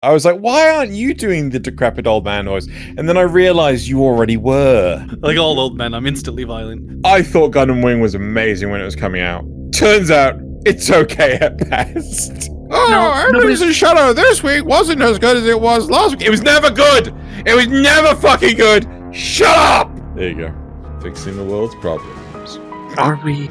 I was like, why aren't you doing the decrepit old man noise? And then I realized you already were. Like all old men, I'm instantly violent. I thought Gundam Wing was amazing when it was coming out. Turns out, it's okay at best. Enemies in Shadow this week wasn't as good as it was last week. It was never good! It was never fucking good! Shut up! There you go. Fixing the world's problems. Are we?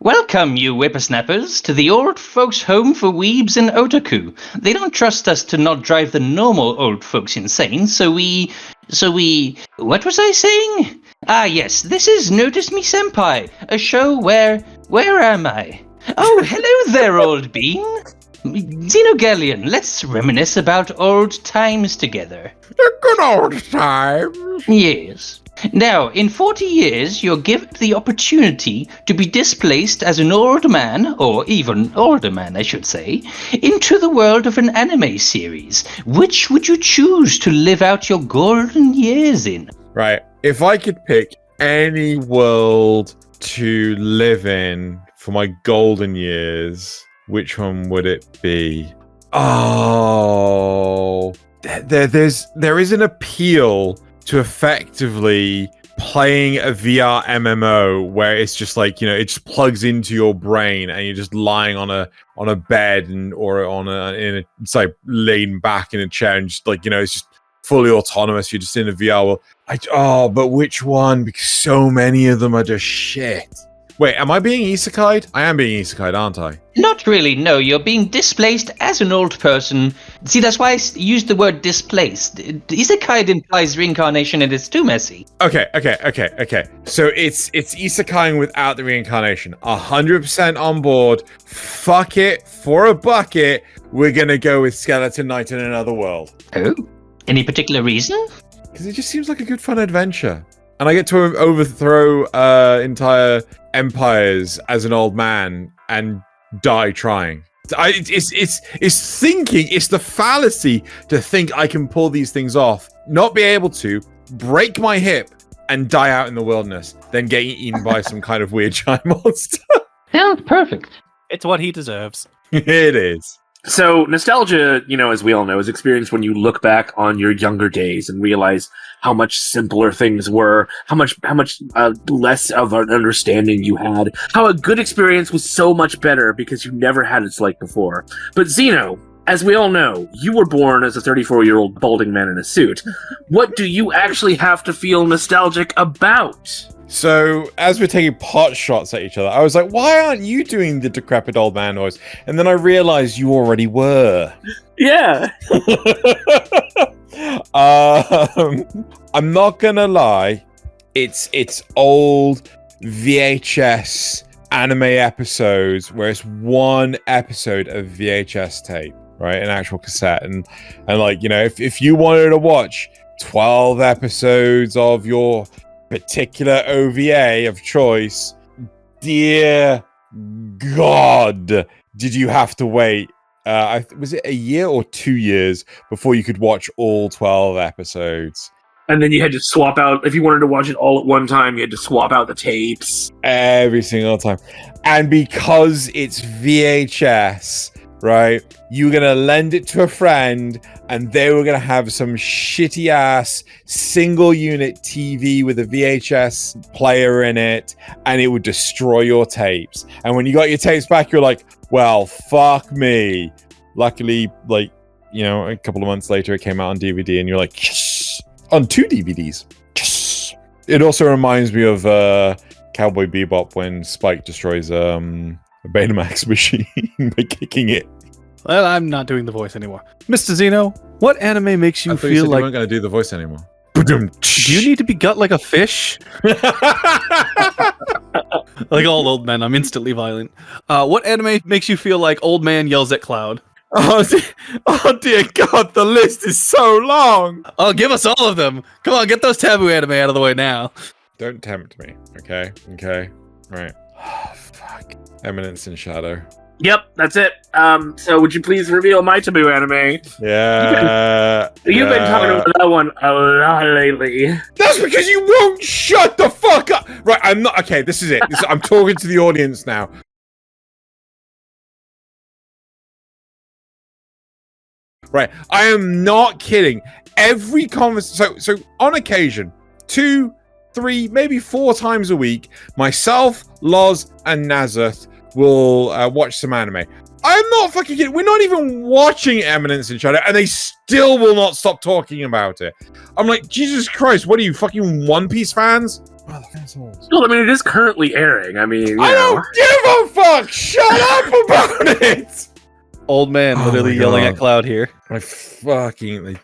Welcome, you whippersnappers, to the old folks' home for weebs and otaku. They don't trust us to not drive the normal old folks insane, so we... What was I saying? Ah, yes, this is Notice Me Senpai, a show where am I? Oh, hello there, old bean. Xeno, let's reminisce about old times together. The good old times. Yes. Now, in 40 years, you're given the opportunity to be displaced as an old man, or even older man, I should say, into the world of an anime series. Which would you choose to live out your golden years in? Right. If I could pick any world to live in for my golden years, which one would it be? Oh, there is an appeal to effectively playing a VR MMO where it's just like, you know, it just plugs into your brain and you're just lying on a bed it's like laying back in a chair and just like, you know, it's just fully autonomous. You're just in a VR world. But which one? Because so many of them are just shit. Wait, am I being isekai'd? I am being isekai'd, aren't I? Not really, no. You're being displaced as an old person. See, that's why I used the word displaced. Isekai'd implies reincarnation and it's too messy. Okay. So it's isekai'ing without the reincarnation. 100% on board. Fuck it. For a bucket, we're gonna go with Skeleton Knight in another world. Oh? Any particular reason? Because it just seems like a good fun adventure. And I get to overthrow entire empires as an old man and die trying. It's the fallacy to think I can pull these things off, not be able to, break my hip, and die out in the wilderness, then get eaten by some kind of weird giant monster. Sounds perfect. It's what he deserves. It is. So nostalgia, you know, as we all know, is experienced when you look back on your younger days and realize how much simpler things were, how much less of an understanding you had, how a good experience was so much better because you never had its like before. But Xeno, as we all know, you were born as a 34-year-old balding man in a suit. What do you actually have to feel nostalgic about? So, as we're taking pot shots at each other, I was like, why aren't you doing the decrepit old man noise? And then I realized you already were. Yeah. I'm not gonna lie, it's old VHS anime episodes where it's one episode of VHS tape, right? An actual cassette. And like, you know, if you wanted to watch 12 episodes of your particular OVA of choice, dear God, did you have to wait? Was it a year or 2 years before you could watch all 12 episodes? And then you had to swap out, if you wanted to watch it all at one time, you had to swap out the tapes. Every single time. And because it's VHS, right, you're going to lend it to a friend and they were going to have some shitty ass single unit TV with a VHS player in it and it would destroy your tapes. And when you got your tapes back, you're like, well, fuck me. Luckily, like, you know, a couple of months later, it came out on DVD and you're like, yes, on 2 DVDs. Yes. It also reminds me of Cowboy Bebop when Spike destroys a Betamax machine by kicking it. Well, I'm not doing the voice anymore. Mr. Xeno, what anime makes you feel like... you weren't going to do the voice anymore. Do you need to be gut like a fish? Like all old men, I'm instantly violent. What anime makes you feel like old man yells at cloud? Oh dear God, the list is so long! Oh, give us all of them! Come on, get those taboo anime out of the way now. Don't tempt me, okay? Okay? Right. Oh, fuck. Eminence in Shadow. Yep, that's it. So would you please reveal my taboo anime? Yeah. You've been talking about that one a lot lately. That's because you won't shut the fuck up. Right, I'm not. Okay, this is it. I'm talking to the audience now. Right, I am not kidding. Every conversation. So on occasion, 2, 3, maybe 4 times a week, myself, Loz, and Nasuth will watch some anime. I'm not fucking kidding. We're not even watching Eminence in Shadow, and they still will not stop talking about it. I'm like, Jesus Christ, what are you, fucking One Piece fans? Oh, the assholes. Well, I mean, it is currently airing. I mean, I don't give a fuck! Shut up about it! Old man Oh literally my yelling God. at Cloud here. They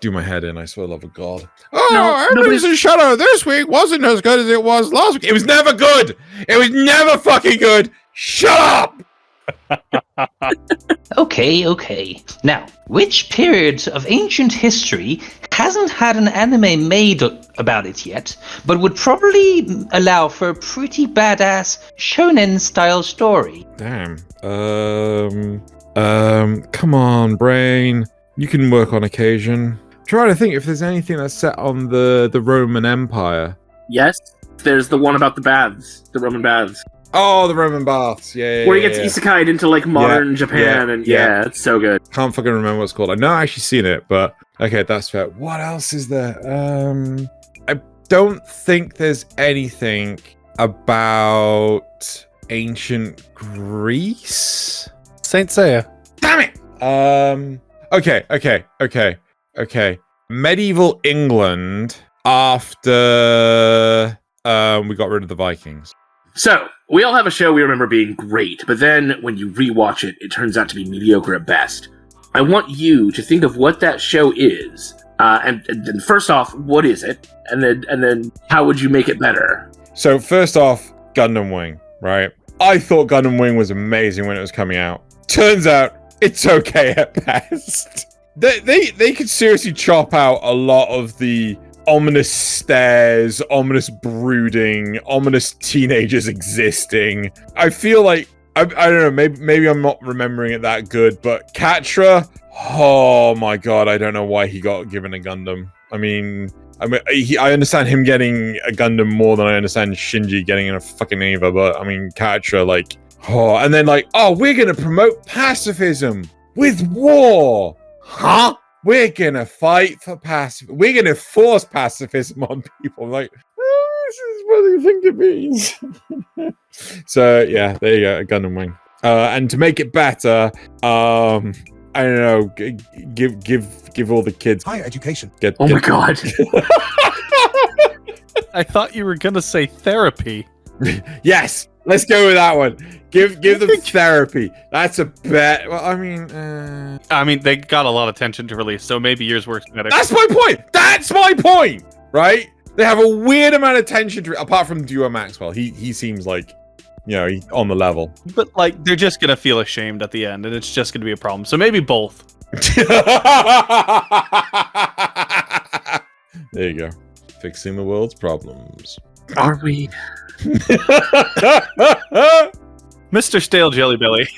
do my head in, I swear, love of God. No, Eminence in Shadow this week wasn't as good as it was last week. It was never good! It was never fucking good! Shut up! Okay. Now, which period of ancient history hasn't had an anime made about it yet, but would probably allow for a pretty badass shonen-style story? Damn. Come on, brain. You can work on occasion. Try to think if there's anything that's set on the Roman Empire. Yes, there's the one about the baths, the Roman baths. Oh, the Roman baths. Yeah. Where he gets isekai'd into like modern Japan, yeah, and yeah. it's so good. Can't fucking remember what it's called. I've not actually seen it, but okay, that's fair. What else is there? I don't think there's anything about ancient Greece. Saint Seiya. Damn it! Okay. Medieval England after we got rid of the Vikings. So, we all have a show we remember being great, but then when you rewatch it, it turns out to be mediocre at best. I want you to think of what that show is, and then first off, what is it? And then how would you make it better? So first off, Gundam Wing, right? I thought Gundam Wing was amazing when it was coming out. Turns out it's okay at best. They could seriously chop out a lot of the ominous stares, ominous brooding, ominous teenagers existing. I feel like I don't know, maybe I'm not remembering it that good, but Katra, oh my god, I don't know why he got given a Gundam. I mean, I understand him getting a Gundam more than I understand Shinji getting a fucking Eva, but I mean, Katra, like, oh, and then like, oh, we're gonna promote pacifism with war, huh? We're gonna fight for pacifism. We're gonna force pacifism on people. Like, this is what you think it means. So yeah, there you go, a Gundam Wing. And to make it better, I don't know, give all the kids higher education. Oh my god. I thought you were gonna say therapy. Yes, let's go with that one. Give them therapy. That's a bet. Well, I mean, they got a lot of attention to release, so maybe yours works better. that's my point. That's my point, right? They have a weird amount of attention to, apart from Duo Maxwell. He seems like, you know, he's on the level. But like, they're just gonna feel ashamed at the end, and it's just gonna be a problem. So maybe both. There you go. Fixing the world's problems. Are we? Mr. Stale Jellybelly,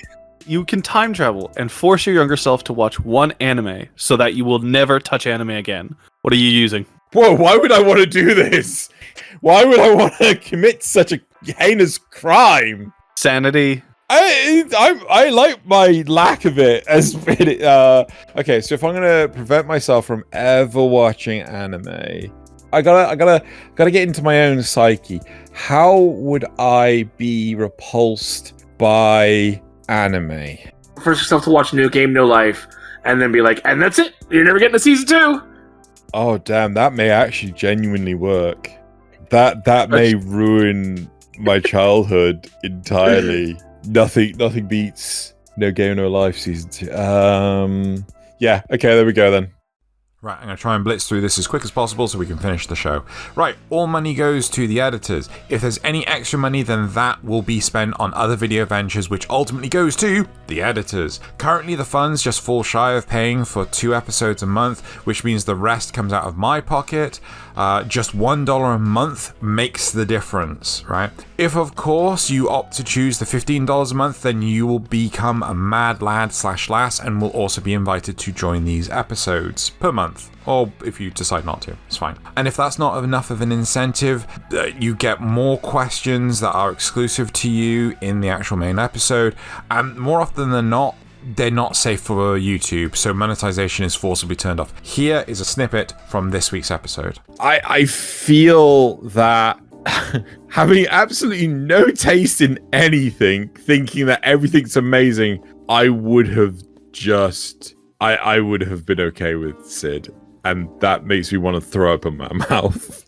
you can time travel and force your younger self to watch one anime so that you will never touch anime again. What are you using? Whoa, why would I want to do this? Why would I want to commit such a heinous crime? Sanity. I like my lack of it as okay, so if I'm gonna prevent myself from ever watching anime, I gotta get into my own psyche. How would I be repulsed by anime? Force yourself to watch New Game, No Life, and then be like, and that's it. You're never getting to season 2. Oh damn, that may actually genuinely work. That may ruin my childhood entirely. Nothing beats No Game No Life season 2. Yeah, okay, there we go then. Right, I'm going to try and blitz through this as quick as possible so we can finish the show. Right, all money goes to the editors. If there's any extra money, then that will be spent on other video ventures, which ultimately goes to the editors. Currently, the funds just fall shy of paying for 2 episodes a month, which means the rest comes out of my pocket. Just $1 a month makes the difference, right? If, of course, you opt to choose the $15 a month, then you will become a mad lad/lass and will also be invited to join these episodes per month. Or if you decide not to, it's fine. And if that's not enough of an incentive, you get more questions that are exclusive to you in the actual main episode. And more often than not, they're not safe for YouTube, so monetization is forcibly turned off. Here is a snippet from this week's episode. I feel that having absolutely no taste in anything, thinking that everything's amazing, I would have been okay with Sid. And that makes me want to throw up in my mouth.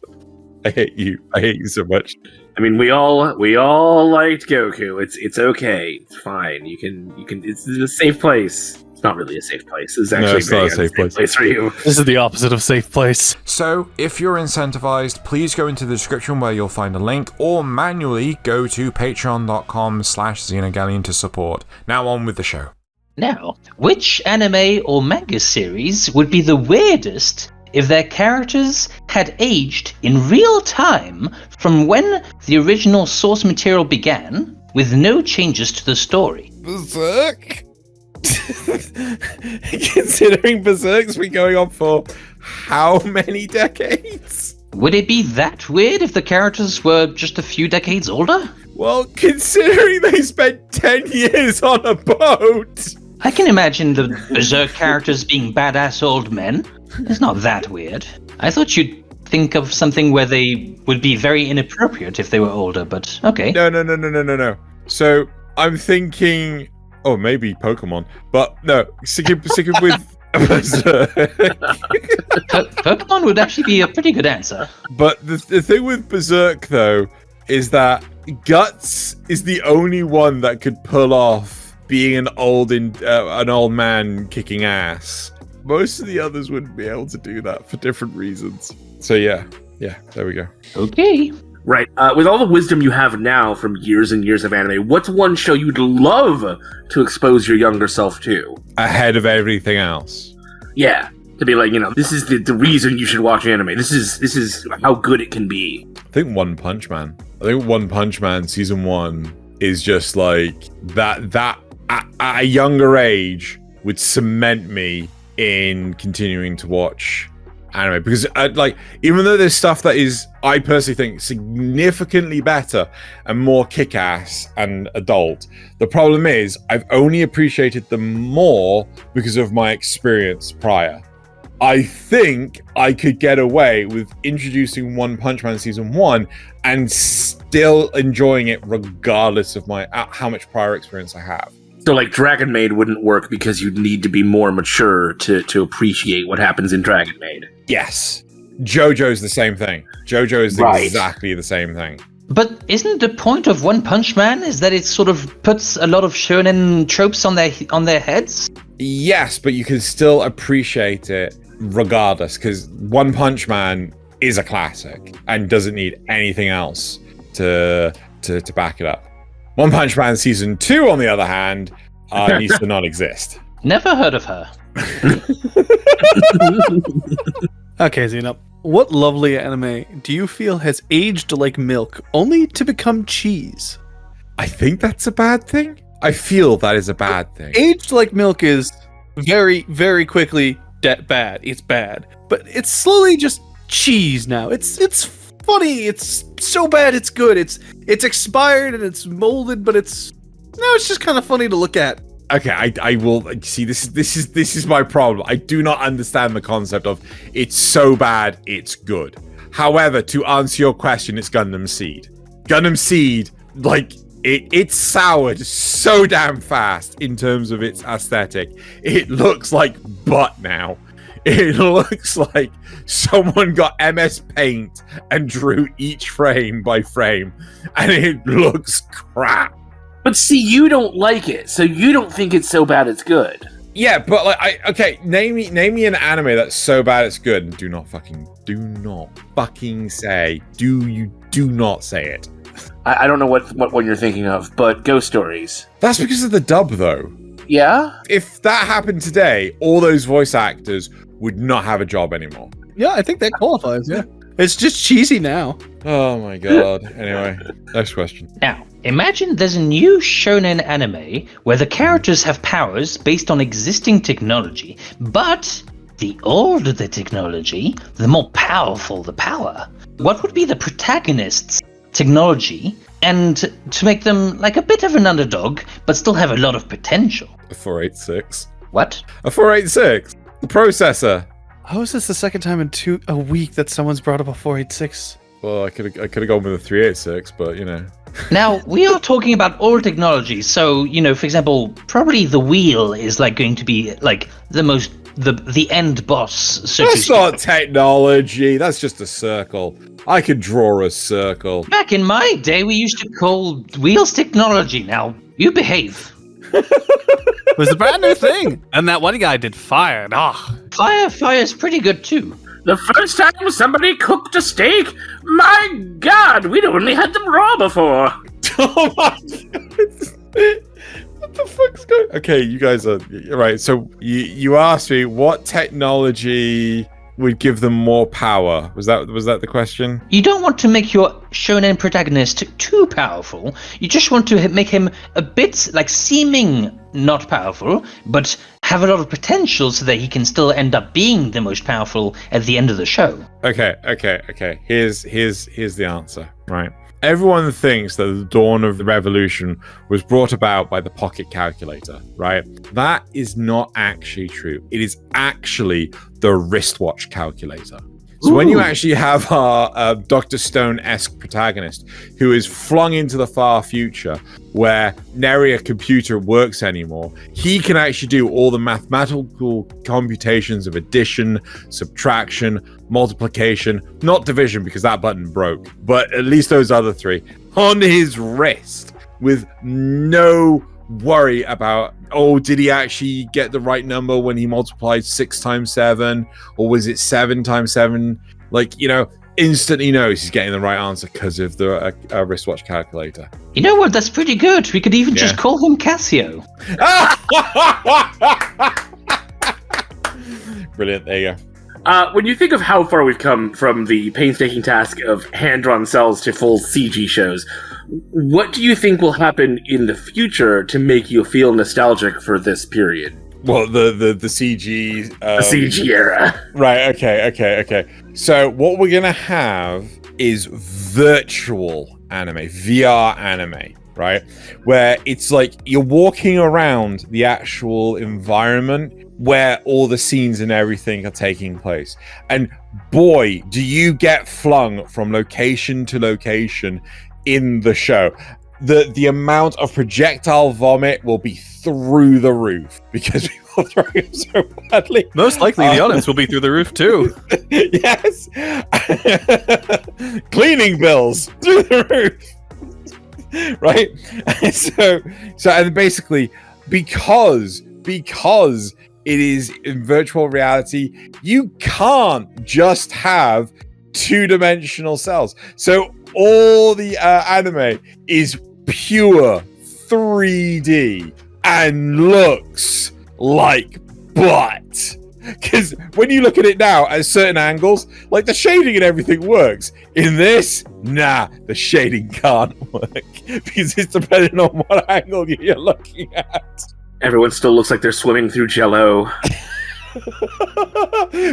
I hate you so much. I mean, we all liked Goku. It's okay. It's fine. You can. It's a safe place. It's not really a safe place. It's actually not a safe place for you. This is the opposite of safe place. So, if you're incentivized, please go into the description where you'll find a link, or manually go to patreon.com/Xenogalleon to support. Now on with the show. Now, which anime or manga series would be the weirdest if their characters had aged in real time from when the original source material began, with no changes to the story? Berserk? Considering Berserk's been going on for how many decades? Would it be that weird if the characters were just a few decades older? Well, considering they spent 10 years on a boat... I can imagine the Berserk characters being badass old men. It's not that weird. I thought you'd think of something where they would be very inappropriate if they were older, but okay. No. So, I'm thinking... Oh, maybe Pokemon. But no, sticking with Berserk. Pokemon would actually be a pretty good answer. But the thing with Berserk, though, is that Guts is the only one that could pull off being an old man kicking ass. Most of the others wouldn't be able to do that for different reasons. So yeah, there we go. Okay. Right. With all the wisdom you have now from years and years of anime, what's one show you'd love to expose your younger self to? Ahead of everything else. Yeah. To be like, this is the reason you should watch anime. This is how good it can be. I think One Punch Man. season 1 is just like that at a younger age would cement me in continuing to watch anime, because even though there's stuff that is, I personally think, significantly better and more kick-ass and adult, the problem is I've only appreciated them more because of my experience prior. I think I could get away with introducing One Punch Man season 1 and still enjoying it regardless of how much prior experience I have. So, like, Dragon Maid wouldn't work because you'd need to be more mature to appreciate what happens in Dragon Maid. Yes. JoJo's the same thing. JoJo is exactly the same thing. But isn't the point of One Punch Man is that it sort of puts a lot of shonen tropes on their heads? Yes, but you can still appreciate it regardless, because One Punch Man is a classic and doesn't need anything else to back it up. One Punch Man season 2, on the other hand, needs to not exist. Never heard of her. Okay, Xeno. What lovely anime do you feel has aged like milk, only to become cheese? I think that's a bad thing. I feel that is a bad thing. Aged like milk is very, very quickly bad. It's bad. But it's slowly just cheese now. It's funny. It's so bad it's good. It's expired and it's molded, but it's just kind of funny to look at. Okay, I will see. This is my problem. I do not understand the concept of it's so bad it's good. However, to answer your question, it's Gundam Seed. Gundam Seed, it's soured so damn fast in terms of its aesthetic. It looks like butt now. It looks like someone got MS Paint and drew each frame by frame, and it looks crap. But see, you don't like it, so you don't think it's so bad it's good. Yeah, but like, name me an anime that's so bad it's good. And do not fucking say. Do not say it. I don't know what one you're thinking of, but Ghost Stories. That's because of the dub, though. Yeah? If that happened today, all those voice actors would not have a job anymore. Yeah, I think that qualifies, yeah. It's just cheesy now. Oh my god. Anyway, next question. Now, imagine there's a new shonen anime where the characters have powers based on existing technology, but the older the technology, the more powerful the power. What would be the protagonist's technology, and to make them like a bit of an underdog, but still have a lot of potential? A 486. What? A 486. The processor. How is this the second time in a week that someone's brought up a 486? Well, I could have gone with a 386, but you know. Now, we are talking about old technology, so, you know, for example, probably the wheel is like going to be like the end boss, so to That's speak. not technology. That's just a circle. I could draw a circle. Back in my day, we used to call wheels technology. Now, you behave. It was a brand new thing. And that one guy did fire. Fire's pretty good too. The first time somebody cooked a steak, my God, we'd only had them raw before. Oh my god. What the fuck's going? Okay, you guys are right. So you asked me what technology would give them more power. Was that the question? You don't want to make your shonen protagonist too powerful. You just want to make him a bit like seeming not powerful, but have a lot of potential so that he can still end up being the most powerful at the end of the show. Okay. Here's the answer. Right. Everyone thinks that the dawn of the revolution was brought about by the pocket calculator, right? That is not actually true. It is actually the wristwatch calculator. So when you actually have our Dr. Stone-esque protagonist who is flung into the far future where nary a computer works anymore, he can actually do all the mathematical computations of addition, subtraction, multiplication, not division because that button broke, but at least those other three, on his wrist with no worry about, did he actually get the right number when he multiplied 6 times 7, or was it 7 times 7? Like, you know, instantly knows he's getting the right answer because of the wristwatch calculator. You know what? That's pretty good. We could even just call him Casio. Brilliant. There you go. When you think of how far we've come from the painstaking task of hand-drawn cells to full CG shows, what do you think will happen in the future to make you feel nostalgic for this period? Well, the CG... the CG era. Right, okay. So what we're going to have is virtual anime, VR anime, right? Where it's like you're walking around the actual environment where all the scenes and everything are taking place. And boy, do you get flung from location to location in the show. The amount of projectile vomit will be through the roof because people are throwing it so badly. Most likely the audience will be through the roof too. Yes. Cleaning bills through the roof. Right? So and basically because it is in virtual reality, you can't just have two-dimensional cells. So all the anime is pure 3D and looks like butt. Because when you look at it now at certain angles, like the shading and everything works. In this, nah, the shading can't work because it's depending on what angle you're looking at. Everyone still looks like they're swimming through Jell-O.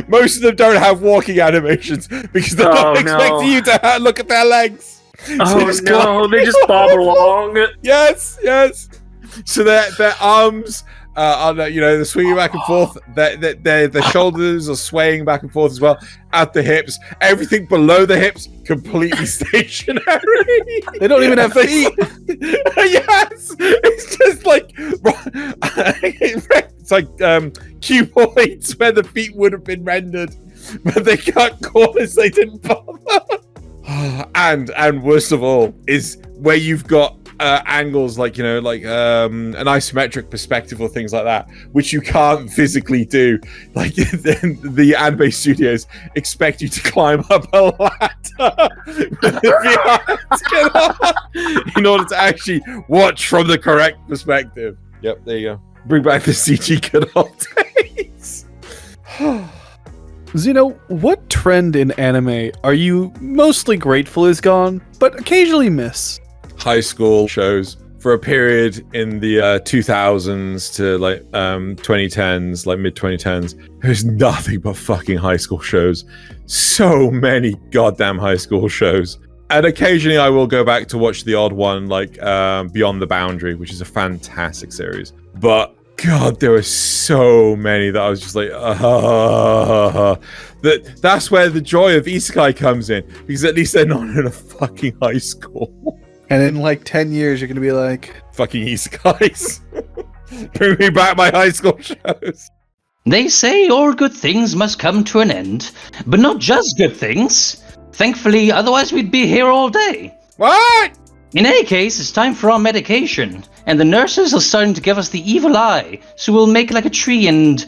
Most of them don't have walking animations because they're not expecting you to look at their legs. Oh so no, they just bob along. Yes. So their arms are, they're swinging back and forth. Their shoulders are swaying back and forth as well. At the hips, everything below the hips completely stationary. They don't even have feet. Yes, it's just like it's like cuboids where the feet would have been rendered, but they cut corners. They didn't bother. And worst of all is where you've got angles, like an isometric perspective or things like that, which you can't physically do. Like the anime studios expect you to climb up a ladder in order to actually watch from the correct perspective. Yep, there you go. Bring back the CG good old days. Xeno, what trend in anime are you mostly grateful is gone, but occasionally miss? High school shows for a period in the 2000s to 2010s, like mid 2010s. There's nothing but fucking high school shows. So many goddamn high school shows. And occasionally I will go back to watch the odd one, like Beyond the Boundary, which is a fantastic series. But God, there were so many that I was just like, that's where the joy of isekai comes in, because at least they're not in a fucking high school. And in like 10 years, you're going to be like, fucking isekais. Bring me back my high school shows. They say all good things must come to an end, but not just good things. Thankfully, otherwise we'd be here all day. What? In any case, it's time for our medication, and the nurses are starting to give us the evil eye, so we'll make like a tree and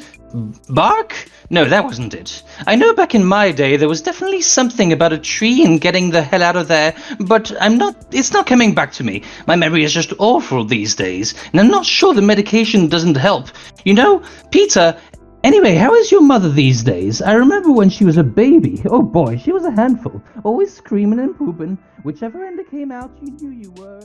bark? No, that wasn't it. I know back in my day there was definitely something about a tree and getting the hell out of there, but it's not coming back to me. My memory is just awful these days, and I'm not sure the medication doesn't help. You know, Peter, anyway, how is your mother these days? I remember when she was a baby. Oh boy, she was a handful. Always screaming and pooping. Whichever end it came out, she knew you were.